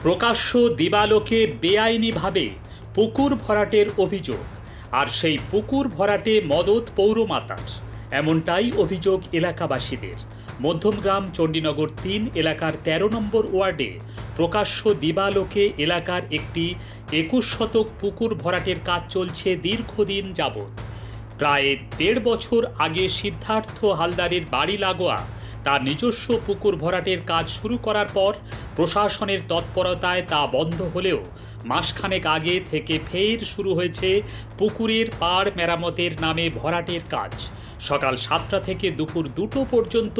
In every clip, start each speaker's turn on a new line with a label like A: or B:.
A: প্রকাশ্য দিবালোকে বেআইনিভাবে পুকুর ভরাটের অভিযোগ, আর সেই পুকুর ভরাটে মদত পৌরমাতার, এমনটাই অভিযোগ এলাকাবাসীদের। মধ্যমগ্রাম চণ্ডীনগর ৩ এলাকার ১৩ নম্বর ওয়ার্ডে প্রকাশ্য দিবালোকে এলাকার একটি ২১ শতক পুকুর ভরাটের কাজ চলছে দীর্ঘদিন যাবৎ। প্রায় ১.৫ বছর আগে সিদ্ধার্থ হালদারের বাড়ি লাগোয়া তার নিজস্ব পুকুর ভরাটের কাজ শুরু করার পর প্রশাসনের তৎপরতায় তা বন্ধ হলেও মাসখানেক আগে থেকে ফের শুরু হয়েছে পুকুরের পাড় মেরামতের নামে ভরাটের কাজ। সকাল ৭টা থেকে দুপুর ২টো পর্যন্ত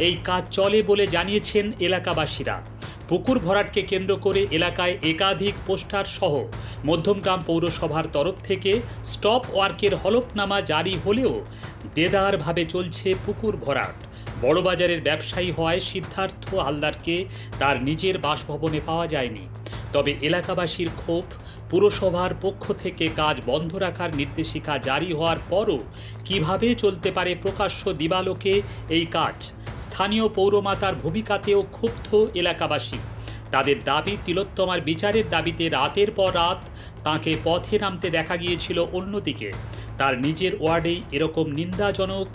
A: এই কাজ চলে বলে জানিয়েছেন এলাকাবাসীরা। পুকুর ভরাটকে কেন্দ্র করে এলাকায় একাধিক পোস্টার সহ মধ্যমগ্রাম পৌরসভার তরফ থেকে স্টপ ওয়ার্কের হলফনামা জারি হলেও দেদারভাবে চলছে পুকুর ভরাট। বড়বাজারের ব্যবসায়ী হওয়ায় সিদ্ধার্থ হালদারকে তার নিজের বাসভবনে পাওয়া যায়নি। তবে এলাকাবাসীর ক্ষোভ, পুরসভার পক্ষ থেকে কাজ বন্ধ রাখার নির্দেশিকা জারি হওয়ার পরও কিভাবে চলতে পারে প্রকাশ্য দিবালোকে এই কাজ। স্থানীয় পৌরমাতার ভূমিকাতেও ক্ষুব্ধ এলাকাবাসী। তাদের দাবি, তিলোত্তমার বিচারের দাবিতে রাতের পর রাত তাঁকে পথে নামতে দেখা গিয়েছিল। অন্যদিকে তার নিজের ওয়ার্ডেই এরকম নিন্দাজনক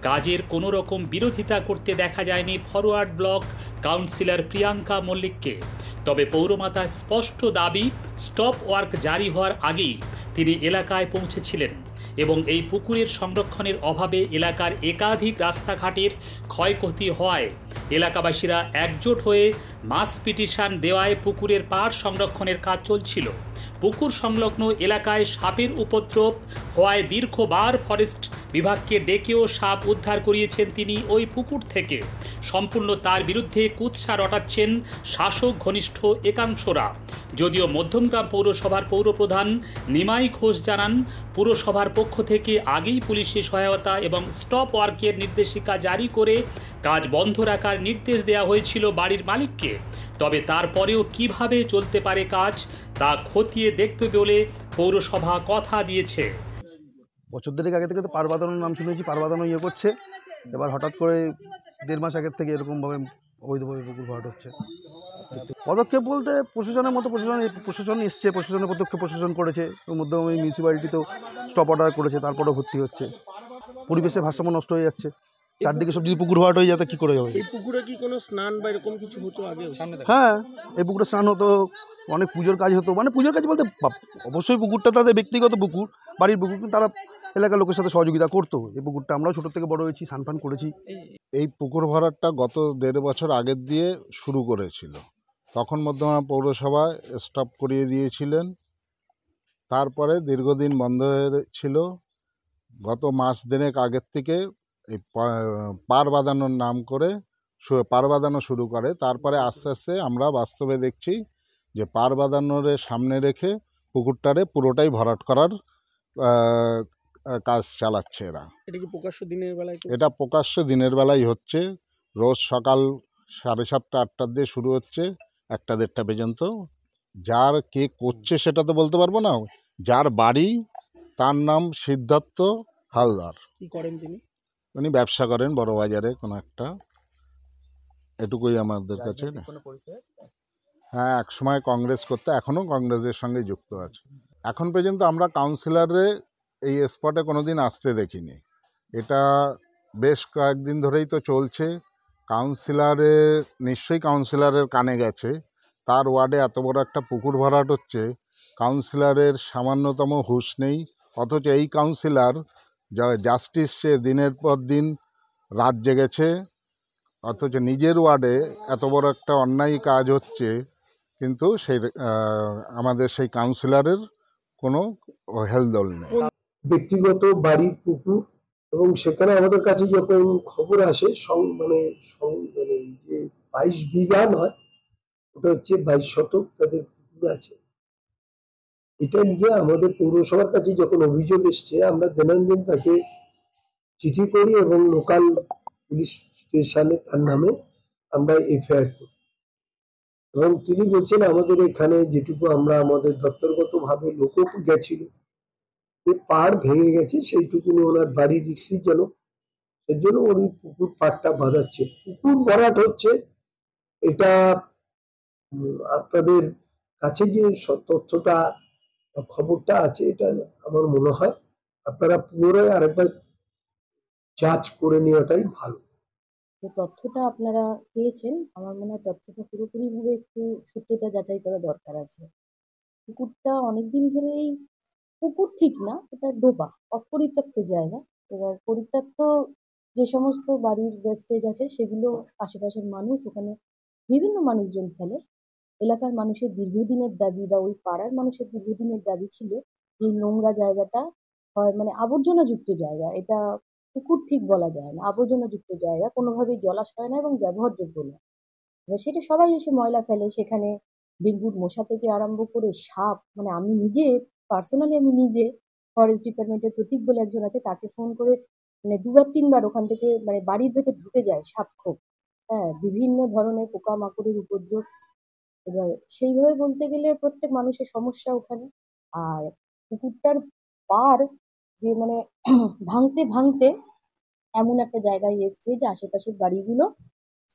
A: কাজের কোনো রকম বিরোধিতা করতে দেখা যায়নি ফরওয়ার্ড ব্লক কাউন্সিলর প্রিয়াঙ্কা মল্লিককে। তবে পৌরমাতার স্পষ্ট দাবি, স্টপ ওয়ার্ক জারি হওয়ার আগেই তিনি এলাকায় পৌঁছেছিলেন এবং এই পুকুরের সংরক্ষণের অভাবে এলাকার একাধিক রাস্তাঘাটের ক্ষয়ক্ষতি হওয়ায় এলাকাবাসীরা একজোট হয়ে মাস পিটিশন দেওয়ায় পুকুরের পাড় সংরক্ষণের কাজ চলছিল। পুকুর সংলগ্ন এলাকায় সাপের উপদ্রব হওয়ায় দীর্ঘবার ফরেস্ট বিভাগকে ডেকেও সাপ উদ্ধার করিয়েছেন তিনি ওই পুকুর থেকে। সম্পূর্ণ তার বিরুদ্ধে কুৎসা রটাচ্ছেন শাসক ঘনিষ্ঠ একাংশরা। যদিও মধ্যমগ্রাম পৌরসভার পৌরপ্রধান নিমাই ঘোষ জানান, পুরসভার পক্ষ থেকে আগেই পুলিশের সহায়তা এবং স্টপ ওয়ার্কের নির্দেশিকা জারি করে কাজ বন্ধ রাখার নির্দেশ দেওয়া হয়েছিল বাড়ির মালিককে। তবে তারপরেও কিভাবে চলতে পারে কাজ তা খতিয়ে দেখবে বলে পৌরসভা কথা দিয়েছে।
B: বছর দেড়েক আগে থেকে তো পার বাঁধানোর নাম শুনেছি, পার বাঁধানো করছে। এবার হঠাৎ করে ১.৫ মাস আগের থেকে এরকমভাবে অবৈধভাবে পুকুর ভরাট হচ্ছে। পদক্ষেপ বলতে প্রশাসনের মতো প্রশাসন এসছে, প্রশাসনের পদক্ষেপ প্রশাসন করেছে। ওর মধ্যে মিউনিসিপ্যালিটিতেও স্টপ অর্ডার করেছে, তারপরেও ভর্তি হচ্ছে। পরিবেশের ভারসাম্য নষ্ট হয়ে যাচ্ছে। চারদিকে সব যদি পুকুর ভরাট হয়ে যেতে কী করে যাবে?
C: এই পুকুরে কি কোনো স্নান বা এরকম কিছু হতো আগে?
B: হ্যাঁ, এই পুকুরে স্নান হতো, অনেক পুজোর কাজ হতো। মানে পুজোর কাজ বলতে অবশ্যই পুকুরটা তাদের ব্যক্তিগত পুকুর, বাড়ির পুকুর, কিন্তু তারা এলাকার লোকের সাথে সহযোগিতা করতো। এই পুকুরটা আমরাও ছোটো থেকে বড় হয়েছি, স্নান করেছি।
D: এই পুকুর ভরাটটা গত ১.৫ বছর আগের দিয়ে শুরু করেছিল। তখন মধ্যমগ্রাম পৌরসভায় স্টপ করিয়ে দিয়েছিলেন। তারপরে দীর্ঘদিন বন্ধ হয়েছিল। গত মাস দেড়েক আগের থেকে এই পার বাঁধানোর নাম করে পার বাঁধানো শুরু করে। তারপরে আস্তে আস্তে আমরা বাস্তবে দেখছি যে পার বাঁধানোর সামনে রেখে পুকুরটারে পুরোটাই ভরাট করার কাজ চালাচ্ছে এরা।
C: এটা কি প্রকাশ্য দিনের বেলায়?
D: এটা প্রকাশ্য দিনের বেলায় হচ্ছে। রোজ সকাল 7:30 8টার দিয়ে শুরু হচ্ছে, 1টা 1:30 পর্যন্ত। যার কে করছে সেটা তো বলতে পারবো না। যার বাড়ি তার নাম সিদ্ধার্থ হালদার।
C: কি করেন তিনি?
D: উনি ব্যবসা করেন বড় বাজারে কোনো একটা, এটুকুই আমাদের কাছে। হ্যাঁ, এক সময় কংগ্রেস করতে, এখনও কংগ্রেসের সঙ্গে যুক্ত আছে। এখন পর্যন্ত আমরা কাউন্সিলরে এই স্পটে কোনো দিন আসতে দেখিনি। এটা বেশ কয়েকদিন ধরেই তো চলছে। নিশ্চয়ই কাউন্সিলরের কানে গেছে। তার ওয়ার্ডে এত বড় একটা পুকুর ভরাট হচ্ছে, কাউন্সিলরের সামান্যতম হুঁশ নেই। অথচ এই কাউন্সিলর জাস্টিস সে দিনের পর দিন রাত জেগেছে, অথচ নিজের ওয়ার্ডে এত বড় একটা অন্যায় কাজ হচ্ছে, কিন্তু আমাদের সেই কাউন্সিলরের কোনো হেলদোল নেই।
E: ব্যক্তিগত বাড়ির পুকুর, এবং সেখানে আমাদের কাছে যখন খবর আসে মানে যে 22 বিঘা নয়, ওটা হচ্ছে 22 শতক তাদের পুকুর আছে। এটা নিয়ে আমাদের পৌরসভার কাছে যখন অভিযোগ এসছে, আমরা দৈনন্দিন তাকে চিঠি করি এবং লোকাল পুলিশ স্টেশনে তার নামে আমরা এফআইআর করি। এবং তিনি বলছেন আমাদের এখানে যেটুকু আমরা আমাদের দপ্তরগতভাবে লোকও গেছিল, পাড় ভেঙে গেছে, সেইটুকু ওনার বাড়ি রিক্সিজনক, এর জন্য উনি পুকুর পাড়টা বাঁধাচ্ছে। পুকুর ভরাট হচ্ছে, এটা আপনাদের কাছে যে তথ্যটা বা খবরটা আছে, এটা আমার মনে হয় আপনারা পুনরায় আরেকবার যাচ করে নেওয়াটাই ভালো।
F: যে তথ্যটা আপনারা পেয়েছেন, আমার মনে হয় তথ্যটা পুরোপুরিভাবে একটু সত্যতা যাচাই করা দরকার আছে। পুকুরটা অনেকদিন ধরেই, পুকুর ঠিক না, এটা ডোবা, অপরিত্যক্ত জায়গা। এবার পরিত্যক্ত যে সমস্ত বাড়ির ওয়েস্টেজ আছে সেগুলো আশেপাশের মানুষ ওখানে বিভিন্ন মানুষজন ফেলে। এলাকার মানুষের দীর্ঘদিনের দাবি বা ওই পাড়ার মানুষের দীর্ঘদিনের দাবি ছিল যে এই নোংরা জায়গাটা হয় মানে আবর্জনাযুক্ত জায়গা, এটা পুকুর ঠিক বলা যায় না, আবর্জনাযুক্ত জায়গা, কোনোভাবেই জলাশয় না এবং ব্যবহারযোগ্য না। এবার সেটা সবাই এসে ময়লা ফেলে সেখানে, ডেঙ্গুর মশা থেকে আরম্ভ করে সাপ, মানে আমি নিজে পার্সোনালি আমি নিজে ফরেস্ট ডিপার্টমেন্টের প্রতীক বলে একজন আছে, তাকে ফোন করে মানে দুবার তিনবার ওখান থেকে মানে বাড়ির ভেতর ঢুকে যায় সাপ খোপ। হ্যাঁ, বিভিন্ন ধরনের পোকামাকড়ের উপদ্রব। এবার সেইভাবে বলতে গেলে প্রত্যেক মানুষের সমস্যা ওখানে। আর পুকুরটার পাড় যে মানে ভাঙতে ভাঙতে এমন একটা জায়গায় এসছে যে আশেপাশের বাড়িগুলো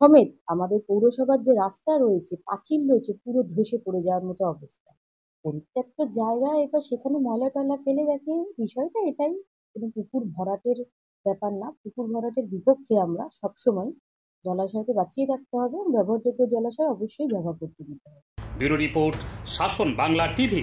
F: সমেত আমাদের পৌরসভার যে রাস্তা রয়েছে, পাঁচিল রয়েছে, পুরো ধসে পড়ে যাওয়ার মতো অবস্থা। পরিত্যক্ত জায়গায় এবার সেখানে ময়লা টয়লা ফেলে রাখে, বিষয়টা এটাই। কোনো পুকুর ভরাটের ব্যাপার না, পুকুর ভরাটের বিপক্ষে আমরা সবসময়। জলাশয়কে বাঁচিয়ে রাখতে হবে এবং ব্যবহারযোগ্য জলাশয় অবশ্যই ব্যবহার করতে দিতে হবে।
A: ব্যুরো রিপোর্ট, শাসন বাংলা টিভি।